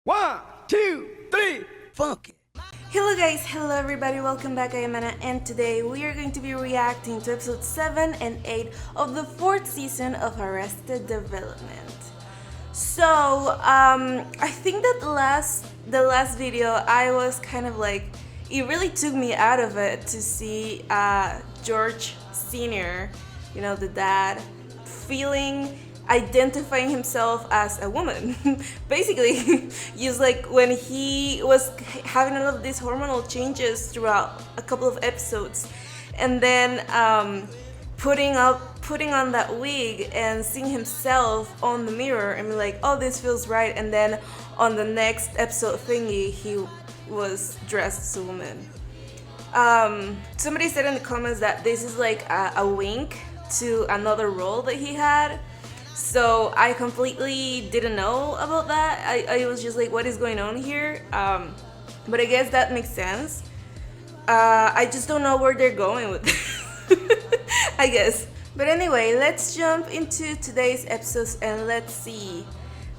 1, 2, 3, funk it. Hello guys, hello everybody, welcome back. I am Anna, and today we are going to be reacting to episodes 7 and 8 of the 4th season of Arrested Development. So, I think that the last video I was kind of like, it really took me out of it to see George Sr., you know, the dad, identifying himself as a woman. Basically, just like when he was having all of these hormonal changes throughout a couple of episodes, and then putting on that wig and seeing himself on the mirror and be like, oh, this feels right, and then on the next episode thingy he was dressed as a woman. Somebody said in the comments that this is like a wink to another role that he had. So I completely didn't know about that. I was just like, what is going on here? But I guess that makes sense. I just don't know where they're going with this, I guess. But anyway, let's jump into today's episodes and let's see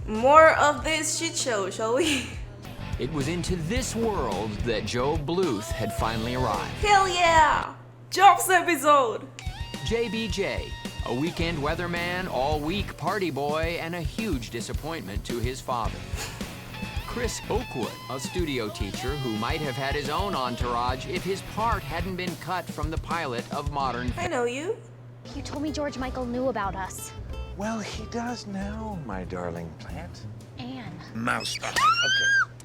more of this shit show, shall we? It was into this world that Job Bluth had finally arrived. Hell yeah! Jobs episode! JBJ, a weekend weatherman, all-week party boy, and a huge disappointment to his father. Chris Oakwood, a studio teacher who might have had his own entourage if his part hadn't been cut from the pilot of Modern. I know you. You told me George Michael knew about us. Well, he does now, my darling plant. Anne. Mouse. Okay,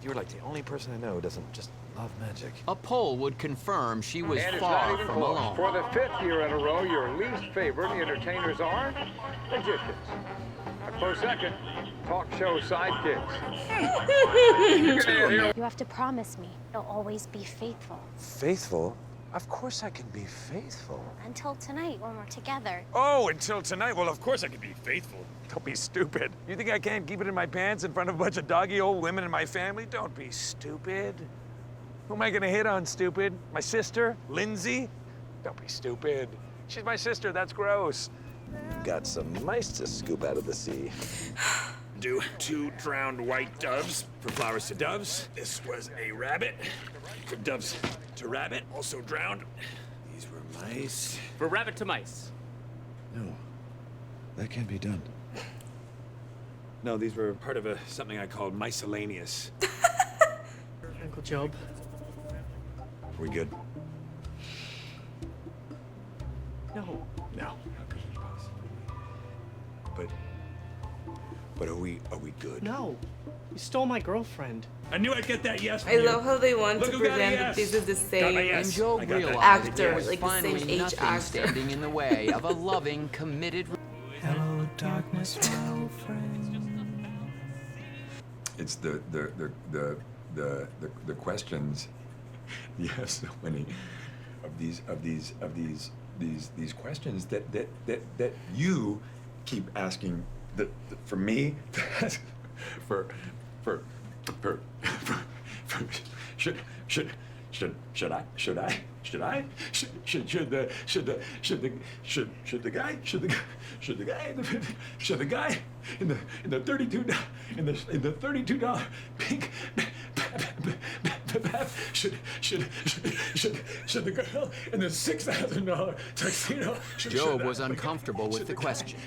you're like the only person I know who doesn't just love magic. A poll would confirm she was And it's far not even from close. alone. For the 5th year in a row, your least favorite entertainers are magicians. A close second, talk show sidekicks. You have to promise me you'll always be faithful. Faithful? Of course I can be faithful. Until tonight when we're together. Oh, until tonight? Well, of course I can be faithful. Don't be stupid. You think I can't keep it in my pants in front of a bunch of doggy old women in my family? Don't be stupid. Who am I gonna hit on, stupid? My sister, Lindsay? Don't be stupid. She's my sister, that's gross. Got some mice to scoop out of the sea. Do 2 drowned white doves for flowers to doves. This was a rabbit. From doves to rabbit, also drowned. These were mice. For rabbit to mice. No, that can't be done. No, these were part of something I called miscellaneous. Uncle Job. We good? No. No. But are we good? No. You stole my girlfriend. I knew I'd get that yes from I you. love how they want Look to who got a present that yes. this is the Got my same yes. And Job I got that. realized actor, there was like the same finally age nothing actor. standing in the way of a loving, committed. Hello, darkness, my old friend. It's the questions. Yes, so many of these questions that you keep asking. For me, for should the guy in the $32 pink should the girl in the $6,000 tuxedo? Job was uncomfortable with the question.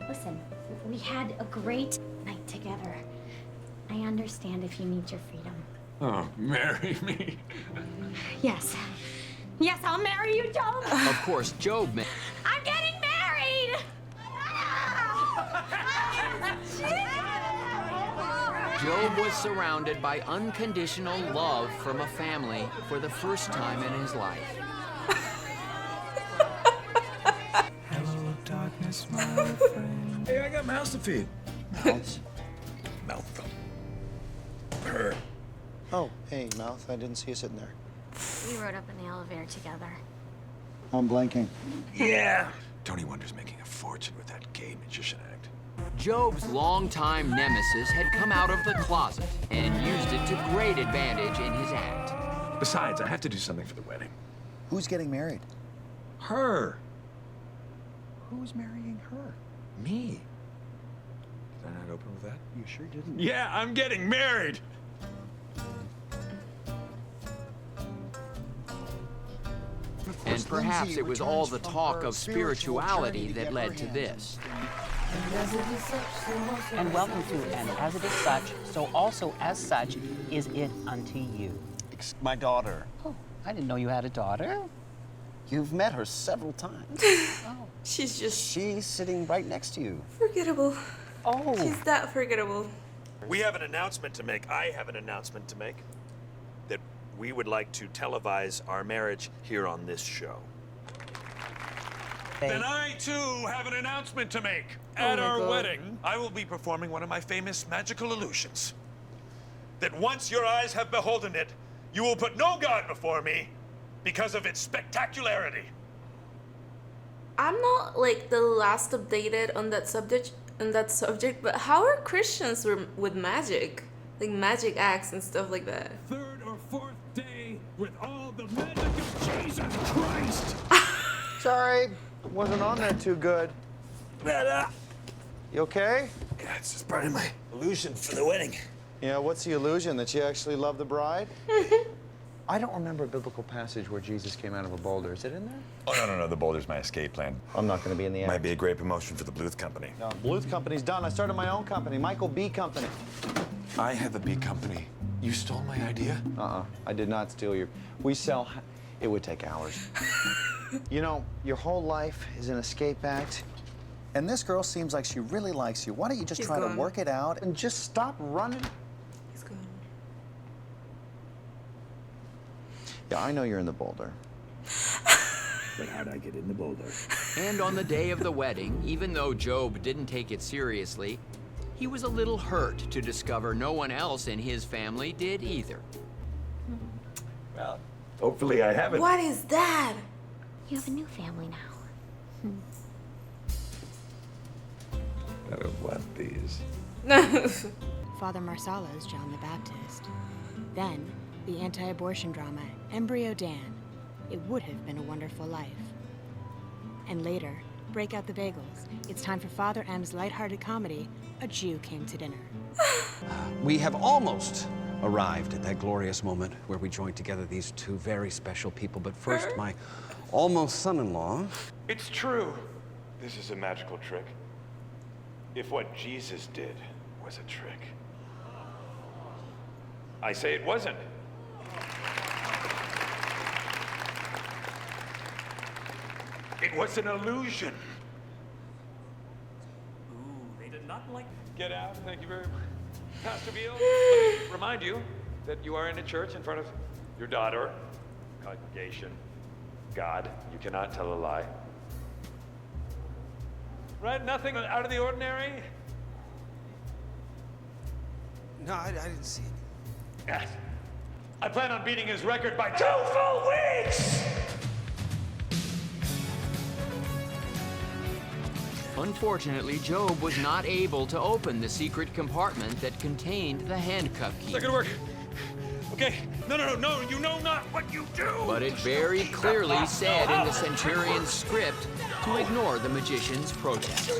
Listen, we had a great night together. I understand if you need your freedom. Oh, marry me. Yes. Yes, I'll marry you, Job. Of course, Job I'm getting married! Job was surrounded by unconditional love from a family for the first time in his life. Hello, darkness, my old friend. Hey, I got mouse to feed. Mouse? Mouth. Her. Oh, hey, Mouth. I didn't see you sitting there. We rode up in the elevator together. I'm blanking. Yeah. Tony Wonder's making a fortune with that gay magician act. Job's longtime nemesis had come out of the closet and used it to great advantage in his act. Besides, I have to do something for the wedding. Who's getting married? Her. Who's marrying her? Me. Did I not open with that? You sure didn't. Yeah, I'm getting married! And perhaps it was all the talk of spirituality that led to this. And welcome to And As It Is Such, so also as such is it unto you. My daughter. Oh, I didn't know you had a daughter. You've met her several times. Oh. She's sitting right next to you. Forgettable. Oh. She's that forgettable. We have an announcement to make. I have an announcement to make. That we would like to televise our marriage here on this show. Then I, too, have an announcement to make. Oh At my our God. wedding, I will be performing one of my famous magical illusions. That once your eyes have beholden it, you will put no God before me because of its spectacularity. I'm not like the last updated on that subject, but how are Christians with magic? Like magic acts and stuff like that. Third or fourth day with all the magic of Jesus Christ. Sorry, wasn't on that too good. You okay? Yeah, it's just part of my illusion for the wedding. Yeah, what's the illusion? That you actually love the bride? I don't remember a biblical passage where Jesus came out of a boulder. Is it in there? Oh, no. The boulder's my escape plan. I'm not going to be in the act. Might be a great promotion for the Bluth Company. No, Bluth Company's done. I started my own company, Michael B. Company. I have a B company. You stole my idea? I did not steal your... We sell... It would take hours. You know, your whole life is an escape act. And this girl seems like she really likes you. Why don't you just try to work it out and just stop running? He's gone. Yeah, I know you're in the boulder. But how'd I get in the boulder? And on the day of the wedding, even though Job didn't take it seriously, he was a little hurt to discover no one else in his family did either. Well, hopefully I haven't. What is that? You have a new family now. I don't want these. Father Marsalos, John the Baptist. Then, the anti-abortion drama, Embryo Dan. It would have been a wonderful life. And later, break out the bagels. It's time for Father M's lighthearted comedy, A Jew Came to Dinner. We have almost arrived at that glorious moment where we join together these two very special people. But first, my almost son-in-law. It's true. This is a magical trick. If what Jesus did was a trick. I say it wasn't. It was an illusion. Ooh, they did not like... Get out. Thank you very much. Pastor Beal, let me remind you that you are in a church in front of your daughter, congregation, God. You cannot tell a lie. Right? Nothing out of the ordinary? No, I didn't see it. Yes. I plan on beating his record by 2 full weeks! Unfortunately, Job was not able to open the secret compartment that contained the handcuff key. It's not gonna work. Okay. No, you know not what you do! But it very clearly said in the Centurion's script to ignore the magician's protest,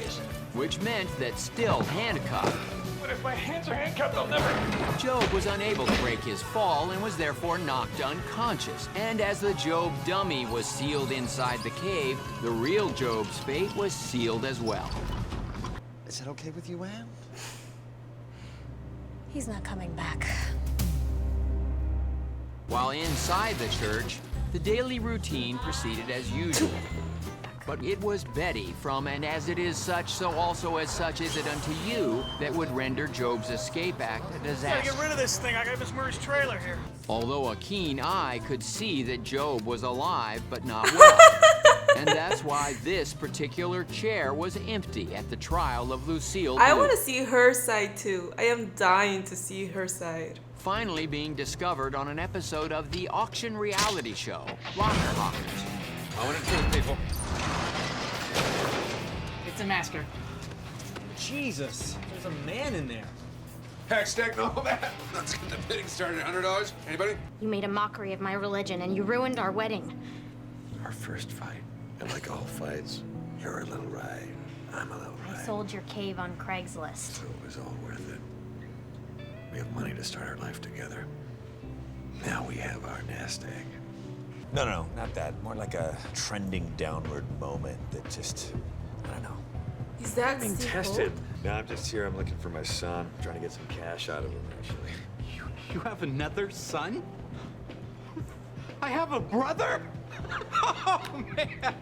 which meant that still handcuffed, But if my hands are handcuffed, I'll never... Job was unable to break his fall and was therefore knocked unconscious. And as the Job dummy was sealed inside the cave, the real Job's fate was sealed as well. Is that okay with you, Anne? He's not coming back. While inside the church, the daily routine proceeded as usual. But it was Betty from And As It Is Such, So Also As Such Is It Unto You that would render Job's escape act a disaster. Gotta get rid of this thing. I got Miss Murray's trailer here. Although a keen eye could see that Job was alive but not well. And that's why this particular chair was empty at the trial of Lucille I Bluth. want to see her side too. I am dying to see her side. Finally being discovered on an episode of the auction reality show, Locker Hawkers. I want to kill people. It's a masker. Jesus, there's a man in there. Hashtag no that. Let's get the bidding started at $100. Anybody? You made a mockery of my religion and you ruined our wedding. Our first fight. And like all fights, you're a little ride. I'm a little I sold your cave on Craigslist. So it was all worth it. We have money to start our life together. Now we have our nest egg. No, not that. More like a trending downward moment that just, I don't know. Is that being sequel? tested? No, I'm just here. I'm looking for my son. I'm trying to get some cash out of him, actually. You have another son? I have a brother? Oh, man.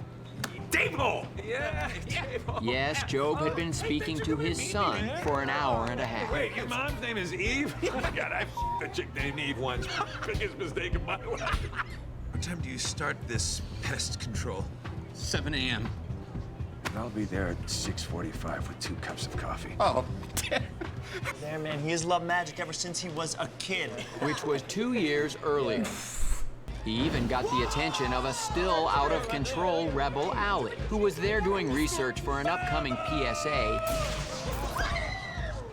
Dave-hole! Yeah, Dave-hole. Yes, Job had been speaking to his son for an hour and a half. Wait, your mom's name is Eve? Oh my God, I f***ed a chick named Eve once. Biggest mistake of my life. What time do you start this pest control? 7 a.m. I'll be there at 6:45 with 2 cups of coffee. Oh, There, man, he has loved magic ever since he was a kid. Which was 2 years earlier. He even got the attention of a still out-of-control rebel Allie, who was there doing research for an upcoming PSA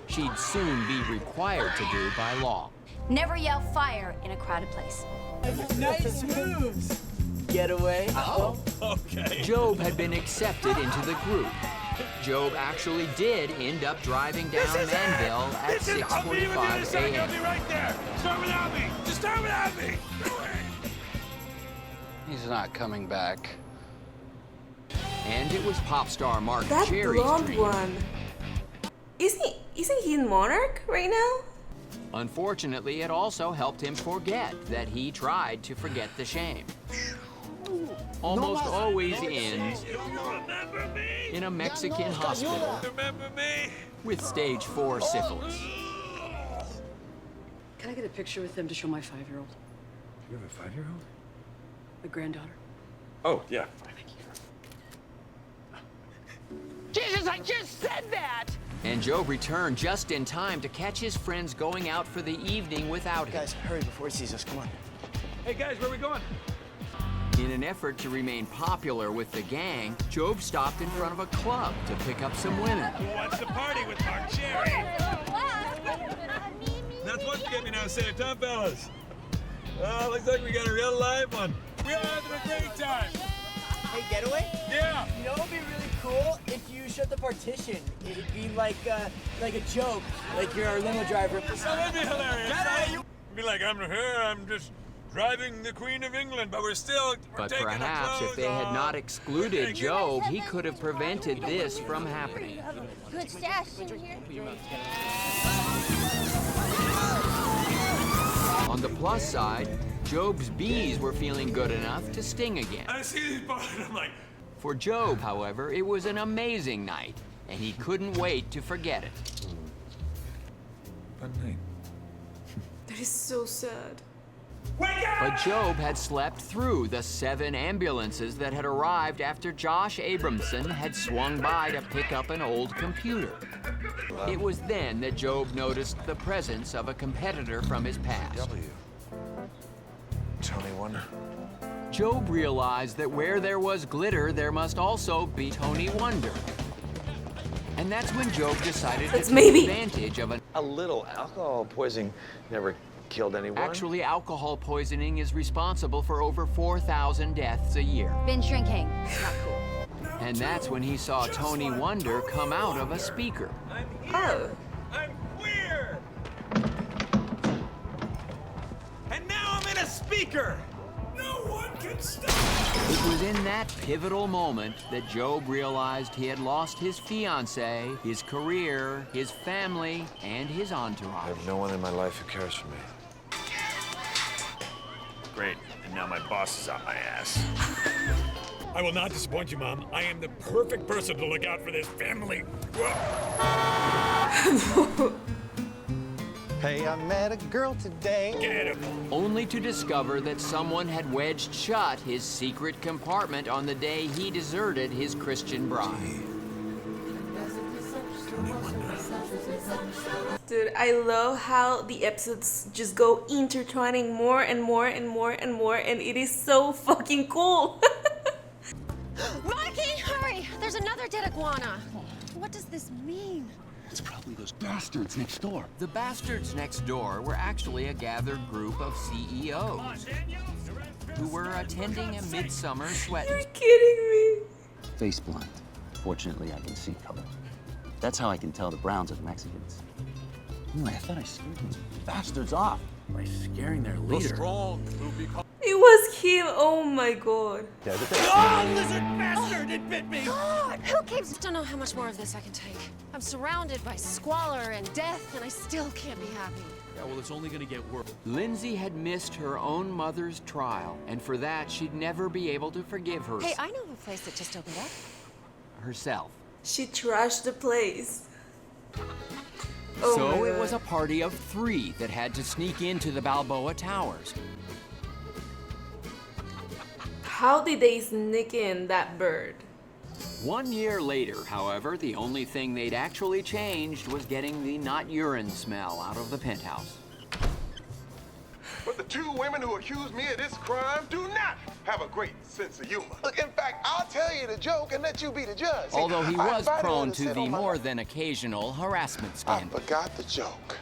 she'd soon be required to do by law. Never yell fire in a crowded place. Nice moves. Getaway? Oh, okay. Job had been accepted into the group. Job actually did end up driving down Manville at 6:45 a.m. Right there. Start without me. Just start without me. he's not coming back. And it was pop star Mark That Cherry's blonde dream. one. Isn't he in Monarch right now? Unfortunately, it also helped him forget that he tried to forget the shame. Almost always ends in a Mexican hospital Remember me? with stage 4 syphilis. Can I get a picture with them to show my 5-year-old? You have a 5-year-old? My granddaughter. Oh, yeah. Jesus, I just said that! And Job returned just in time to catch his friends going out for the evening without him. Guys, hurry before he sees us. Come on. Hey, guys, where are we going? In an effort to remain popular with the gang, Job stopped in front of a club to pick up some women. Who wants to party with Mark Cherry? That's what you get me now, say it, huh, fellas? Oh, looks like we got a real live one. We are having a great time. Hey, Getaway? Yeah. You know what would be really cool if you shut the partition? It'd be like a joke, like you're our limo driver. So that'd be hilarious. Be like, I'm just driving the Queen of England, but we're But taking perhaps if they had not excluded Job, he could have prevented this from happening. Good stash in here. On the plus side, Job's bees were feeling good enough to sting again. I see these bars, and I'm like... For Job, however, it was an amazing night, and he couldn't wait to forget it. Fun night. That is so sad. But Job had slept through the 7 ambulances that had arrived after Josh Abramson had swung by to pick up an old computer. It was then that Job noticed the presence of a competitor from his past. Tony Wonder. Job realized that where there was glitter, there must also be Tony Wonder. And that's when Job decided to take advantage of a little alcohol poisoning never killed anyone. Actually, alcohol poisoning is responsible for over 4,000 deaths a year. Binge drinking. Not cool. And that's when he saw Tony Wonder come out of a speaker. Oh. I'm queer! And now I'm in a speaker! No one can stop! It was in that pivotal moment that Job realized he had lost his fiancée, his career, his family, and his entourage. I have no one in my life who cares for me. Great, and now my boss is on my ass. I will not disappoint you, Mom. I am the perfect person to look out for this family. Hey, I met a girl today. Get him. Only to discover that someone had wedged shut his secret compartment on the day he deserted his Christian bride. Dude, I love how the episodes just go intertwining more and more and more and more, and it is so fucking cool. Mikey, hurry! There's another dead iguana. What does this mean? It's probably those bastards next door. The bastards next door were actually a gathered group of CEOs who were attending a midsummer sweat. You're kidding me. Face blind. Fortunately, I can see color. That's how I can tell the Browns and Mexicans. Anyway, I thought I scared these bastards off by scaring their leader. It was him. Oh my god. Oh, lizard bastard! It bit me! God, who cares? I don't know how much more of this I can take. I'm surrounded by squalor and death, and I still can't be happy. Yeah, well, it's only gonna get worse. Lindsay had missed her own mother's trial, and for that, she'd never be able to forgive her. Hey, I know of a place that just opened up. Herself. She trashed the place. Oh So my it God. was a party of 3 that had to sneak into the Balboa Towers. How did they sneak in that bird? 1 year later, however, the only thing they'd actually changed was getting the not urine smell out of the penthouse. But the 2 women who accused me of this crime do not have a great sense of humor. Look, in fact, I'll tell you the joke and let you be the judge. See, Although he I was invited her prone to to sit the on my more lap. than occasional harassment I scandal. forgot the joke.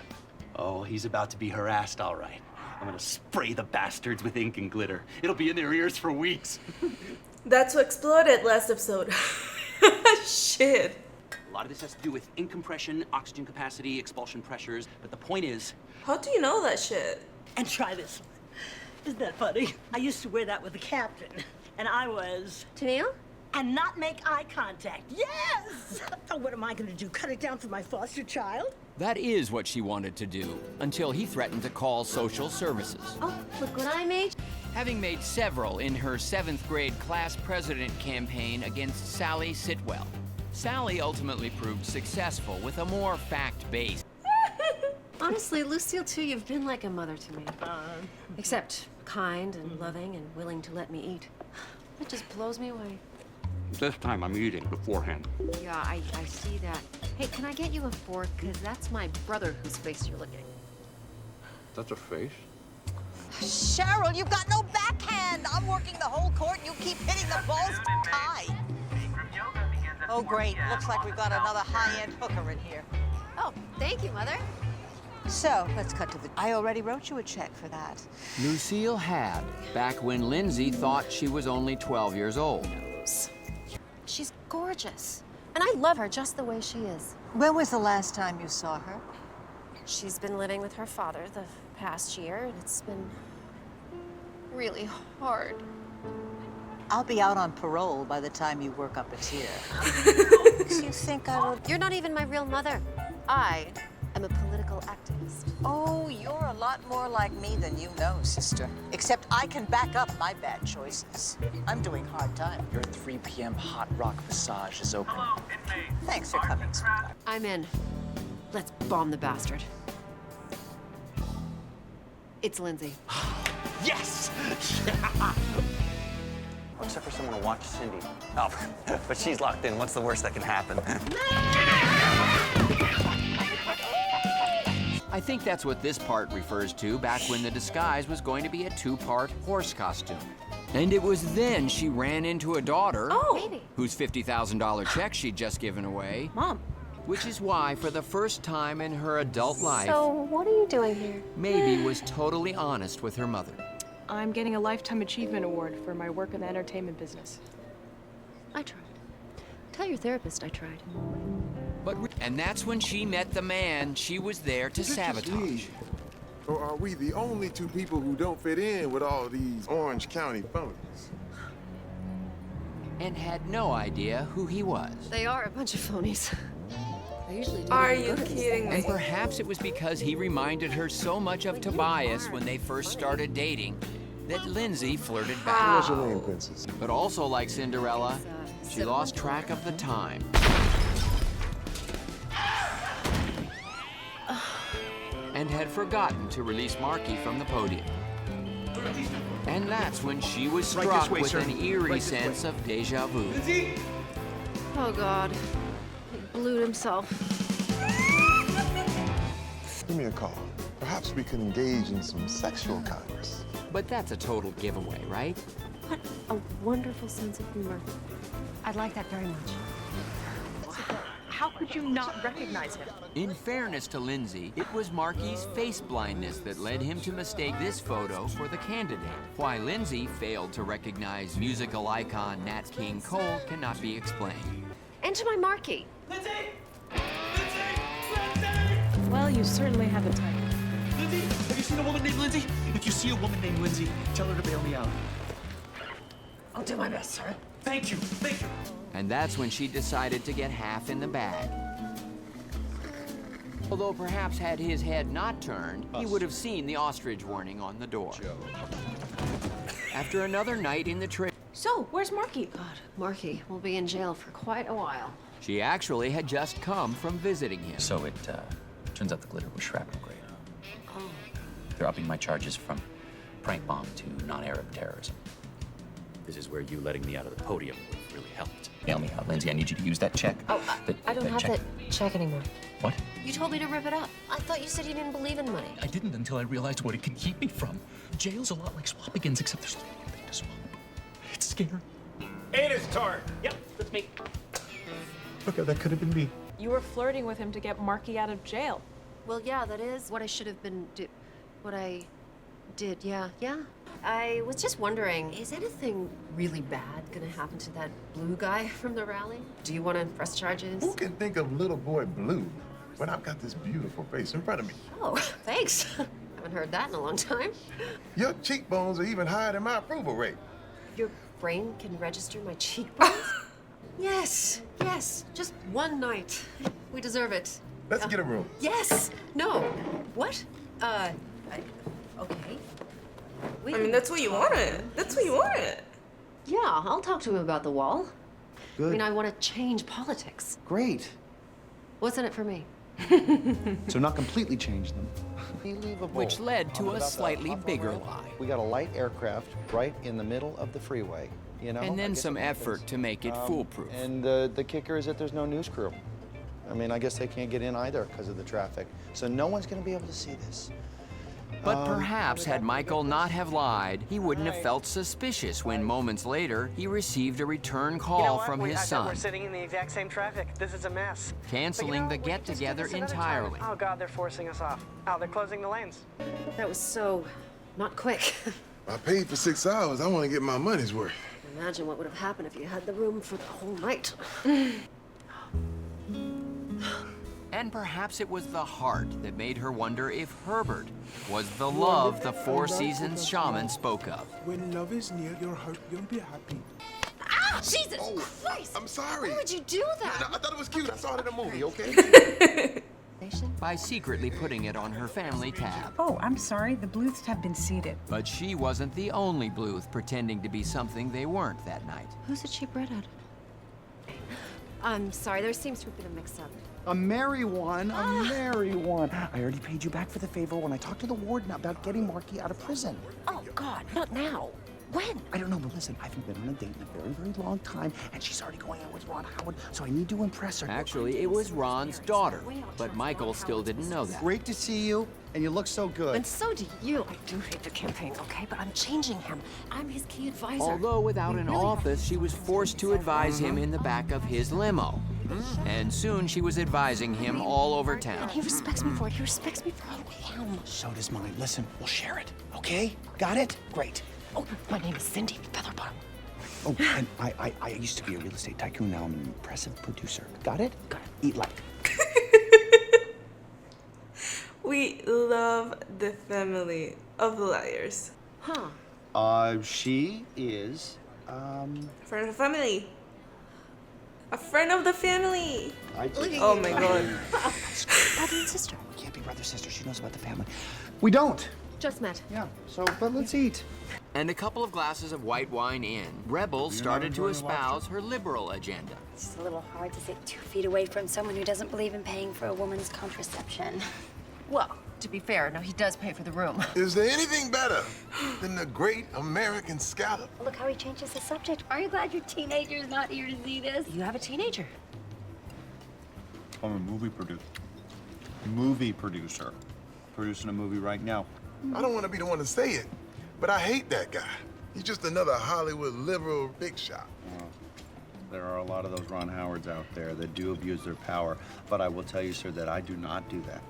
Oh, he's about to be harassed, all right. I'm gonna spray the bastards with ink and glitter. It'll be in their ears for weeks. That's what exploded last episode. Shit. A lot of this has to do with ink compression, oxygen capacity, expulsion pressures, but the point is... How do you know that shit? And try this. Isn't that funny? I used to wear that with the captain, and I was... Tennille? And not make eye contact. Yes! Oh, what am I gonna do, cut it down for my foster child? That is what she wanted to do, until he threatened to call social services. Oh, look what I made. Having made several in her 7th grade class president campaign against Sally Sitwell. Sally ultimately proved successful with a more fact-based. Honestly, Lucille, too, you've been like a mother to me. Except kind and loving and willing to let me eat. That just blows me away. This time I'm eating beforehand. Yeah, I see that. Hey, can I get you a fork? Because that's my brother whose face you're licking. That's a face? Cheryl, you've got no backhand. I'm working the whole court and you keep hitting the balls high. Oh, great. Looks like we've got another high-end hooker in here. Oh, thank you, Mother. So, let's cut to the... I already wrote you a check for that. Lucille had, back when Lindsay thought she was only 12 years old. She's gorgeous. And I love her just the way she is. When was the last time you saw her? She's been living with her father the past year, and it's been really hard. I'll be out on parole by the time you work up a tear. You think I will... You're not even my real mother. I am a political activist. Oh, you're a lot more like me than you know, sister. Except I can back up my bad choices. I'm doing hard time. Your 3 p.m. hot rock massage is open. Thanks for coming, sweetheart. I'm in. Let's bomb the bastard. It's Lindsay. Yes! Except for someone to watch Cindy. Oh, but she's locked in. What's the worst that can happen? I think that's what this part refers to back when the disguise was going to be a 2-part horse costume. And it was then she ran into a daughter whose $50,000 check she'd just given away. Mom. Which is why, for the first time in her adult life, So, what are you doing here? Maybe was totally honest with her mother. I'm getting a Lifetime Achievement Award for my work in the entertainment business. I tried. Tell your therapist I tried. And that's when she met the man she was there to sabotage. Or are we the only 2 people who don't fit in with all these Orange County phonies? And had no idea who he was. They are a bunch of phonies. I usually do. Are you kidding And me? perhaps it was because he reminded her so much of Tobias when they first started dating that Lindsay flirted back. What's your name, princess? But also like Cinderella, she lost track of the time. And had forgotten to release Marky from the podium. And that's when she was Right struck this way, with sir. an eerie Right this sense way. of deja vu. Lindsay! Oh, God. He blew himself. Give me a call. Perhaps we can engage in some sexual congress. But that's a total giveaway, right? What a wonderful sense of humor. I'd like that very much. How could you not recognize him? In fairness to Lindsay, it was Marky's face blindness that led him to mistake this photo for the candidate. Why Lindsay failed to recognize musical icon Nat King Cole cannot be explained. And to my Marky. Lindsay! Lindsay! Well, you certainly have a type. Lindsay! Have you seen a woman named Lindsay? If you see a woman named Lindsay, tell her to bail me out. I'll do my best, sir. Thank you, thank you. And that's when she decided to get half in the bag. Although perhaps had his head not turned, he would have seen the ostrich warning on the door. After another night in the trailer, So, where's Marky? God, Marky will be in jail for quite a while. she actually had just come from visiting him. So it turns out the glitter was shrapnel grade. Oh. They're upping my charges from prank bomb to non-Arab terrorism. This is where you letting me out of the podium would have really helped. Bail me out, Lindsay. I need you to use that check. Oh, I don't have check. that check anymore. What? You told me to rip it up. I thought you said you didn't believe in money. I didn't until I realized what it can keep me from. Jail's a lot like Swapigans, except there's nothing to swap. It's scary. It is Tart. Yep, that's me. Okay, that could have been me. You were flirting with him to get Marky out of jail. Well, yeah, that is what I should have been what I did, yeah. I was just wondering, is anything really bad gonna happen to that blue guy from the rally? Do you want to press charges? Who can think of little boy Blue when I've got this beautiful face in front of me? Oh, thanks. Haven't heard that in a long time. Your cheekbones are even higher than my approval rate. Your brain can register my cheekbones? Yes, just one night. We deserve it. Let's get a room. Yes. No. What? Okay. I mean, that's what you wanted. That's what you wanted. Yeah, I'll talk to him about the wall. Good. I mean, I want to change politics. Great. What's in it for me? So not completely change them. Unbelievable. Which led to a slightly bigger lie. We got a light aircraft right in the middle of the freeway, you know? And then I guess some it happens. effort to make it foolproof. And the kicker is that there's no news crew. I mean, I guess they can't get in either because of the traffic. So no one's going to be able to see this. But perhaps had Michael not have lied, he wouldn't have felt suspicious when moments later he received a return call from his son, We're sitting in the exact same traffic. This is a mess. canceling the get-together entirely. Oh God, they're forcing us off. Oh, they're closing the lanes. That was so not quick. I paid for 6 hours. I want to get my money's worth. Imagine what would have happened if you had the room for the whole night. And perhaps it was the heart that made her wonder if Herbert was the love the Four Seasons shaman spoke of. When love is near your heart, you'll be happy. Ah, Jesus Christ! I'm sorry. Why would you do that? I thought it was cute. I saw it in a movie, okay? By secretly putting it on her family tab. Oh, I'm sorry. The Bluths have been seated. But she wasn't the only Bluth pretending to be something they weren't that night. Who's the cheap redhead? I'm sorry, there seems to have been a mix-up. A merry one, a merry one. I already paid you back for the favor when I talked to the warden about getting Marky out of prison. Oh, God, not now. When? I don't know, but listen, I haven't been on a date in a very, very long time, and she's already going out with Ron Howard, so I need to impress her. Actually, it was Ron's daughter, but Michael still didn't know that. Great to see you, and you look so good. And so do you. I do hate the campaign, okay? But I'm changing him. I'm his key advisor. Although without an office, she was forced to advise him in the back of his limo. And soon she was advising him all over town. And he respects me for it. He respects me for who I am. So does mine. Listen, we'll share it, okay? Got it? Great. Oh, my name is Cindy Featherbottom. Oh, and I used to be a real estate tycoon. Now I'm an impressive producer. Got it? Got it. Eat like. We love the family of liars. Huh. She is, Friend of the family. A friend of the family. Look at Oh you. my God. Brother and sister. We can't be brother sister. She knows about the family. We don't. Just met. Yeah. So, but let's eat. And a couple of glasses of white wine in, Rebel started to espouse her liberal agenda. It's just a little hard to sit 2 feet away from someone who doesn't believe in paying for a woman's contraception. Well, to be fair, no, he does pay for the room. Is there anything better than the great American scallop? Look how he changes the subject. Are you glad your teenager's not here to see this? You have a teenager. I'm a movie producer. Movie producer. Producing a movie right now. I don't want to be the one to say it, but I hate that guy. He's just another Hollywood liberal big shot. There are a lot of those Ron Howards out there that do abuse their power, but I will tell you, sir, that I do not do that.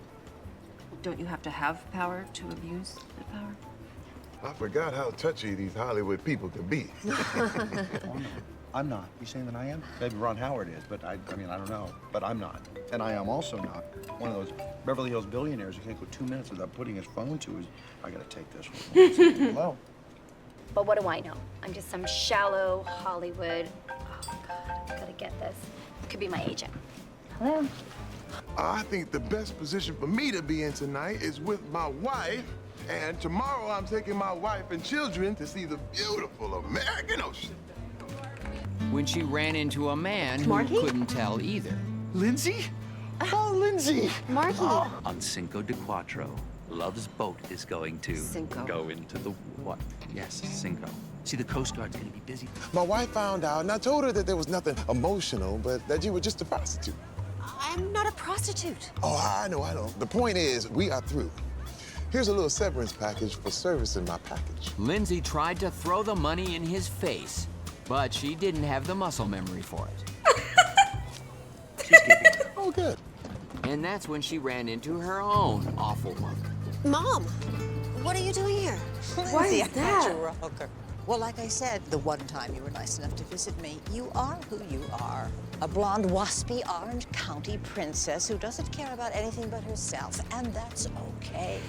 Don't you have to have power to abuse that power? I forgot how touchy these Hollywood people can be. I'm not. You saying that I am? Maybe Ron Howard is, but I mean, I don't know. But I'm not. And I am also not one of those Beverly Hills billionaires who can't go 2 minutes without putting his phone to his... I gotta take this one. Hello? But what do I know? I'm just some shallow Hollywood. Oh, God, I gotta get this. Could be my agent. Hello? I think the best position for me to be in tonight is with my wife. And tomorrow I'm taking my wife and children to see the beautiful American ocean. When she ran into a man who Marky? couldn't tell either. Lindsay? Oh, Lindsay! Marky. On Cinco de Cuatro, Love's boat is going to Cinco. go into the what? Yes, Cinco. See, the Coast Guard's gonna be busy. My wife found out, and I told her that there was nothing emotional, but that you were just a prostitute. I'm not a prostitute. Oh, I know. The point is, we are through. Here's a little severance package for servicing my package. Lindsay tried to throw the money in his face, but she didn't have the muscle memory for it. She's keeping it. Oh, good. And that's when she ran into her own awful mother. Mom, what are you doing here? Why is I that? thought you were a hooker. Well, like I said, the one time you were nice enough to visit me, you are who you are. A blonde, waspy, Orange County princess who doesn't care about anything but herself, and that's okay.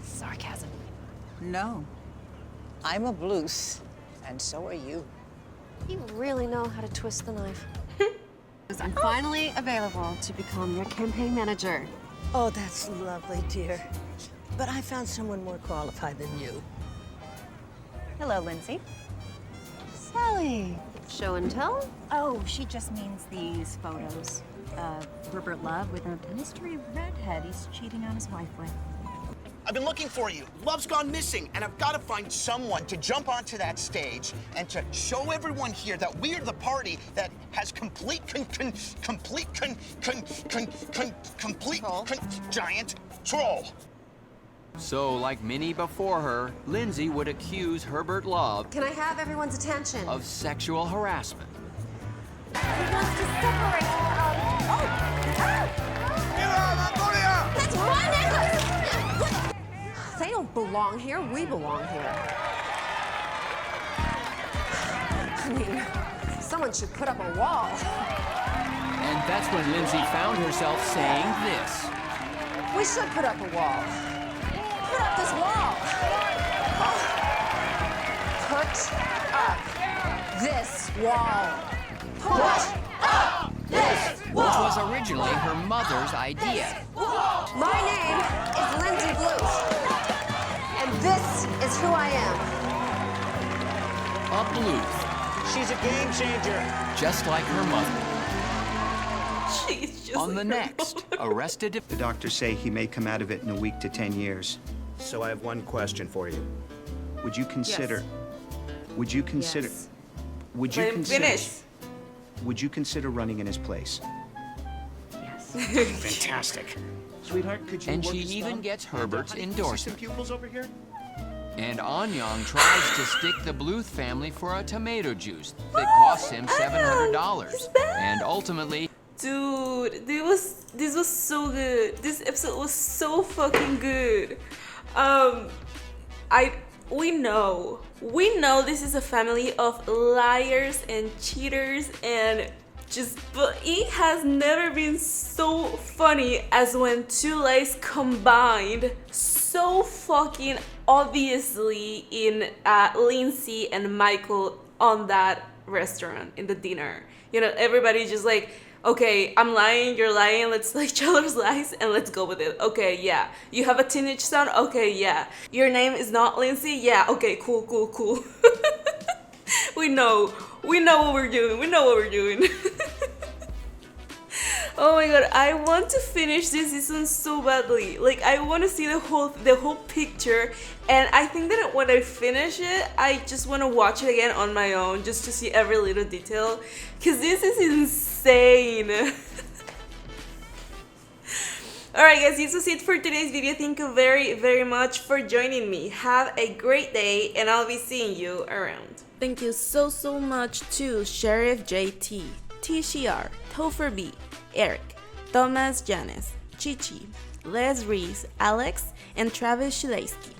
Sarcasm. No. I'm a Bluth, and so are you. You really know how to twist the knife. I'm finally available to become your campaign manager. Oh, that's lovely, dear. But I found someone more qualified than you. Hello, Lindsay. Sally. Show and tell? Oh, she just means these photos. Rupert Love with a mystery redhead he's cheating on his wife with. I've been looking for you. Love's gone missing, and I've got to find someone to jump onto that stage and to show everyone here that we're the party that has complete giant troll. So, like many before her, Lindsay would accuse Herbert Love Can I have everyone's attention? of sexual harassment. He wants to separate. That's my necklace! They don't belong here. We belong here. I mean, someone should put up a wall. And that's when Lindsay found herself saying this. We should put up a wall. Put up this wall. Put up this wall. Put up this Which wall. was originally her mother's idea. My name is Lindsay Bluth, and this is who I am. A Bluth. She's a game changer. Just like her mother. She's just On the like her next, Arrested. The doctors say he may come out of it in a week to 10 years. So I have one question for you. Would you consider... Would you consider... Yes. Would you Let him consider... finish. Would you consider running in his place? Yes. Fantastic. Sweetheart, could you And work she his even thumb? gets Herbert's Honey, can you see some endorsement. pupils over here? And Anyang tries to stick the Bluth family for a tomato juice that costs him $700. And ultimately... Dude, this was so good. This episode was so fucking good. We know this is a family of liars and cheaters and but it has never been so funny as when two lies combined so fucking obviously in Lindsay and Michael on that restaurant in the dinner. You know, everybody just like, okay, I'm lying, you're lying, let's like each other's lies and let's go with it. Okay, yeah. You have a teenage son? Okay, yeah. Your name is not Lindsay? Yeah, okay, cool. We know what we're doing. Oh my god, I want to finish this season so badly. Like, I want to see the whole picture, and I think that when I finish it, I just want to watch it again on my own just to see every little detail, because this is insane. Alright guys, this was it for today's video. Thank you very much for joining me. Have a great day, and I'll be seeing you around. Thank you so much to Sheriff JT, TCR, Topher B, Eric, Thomas Janes, Chichi, Les Reese, Alex, and Travis Shulaski.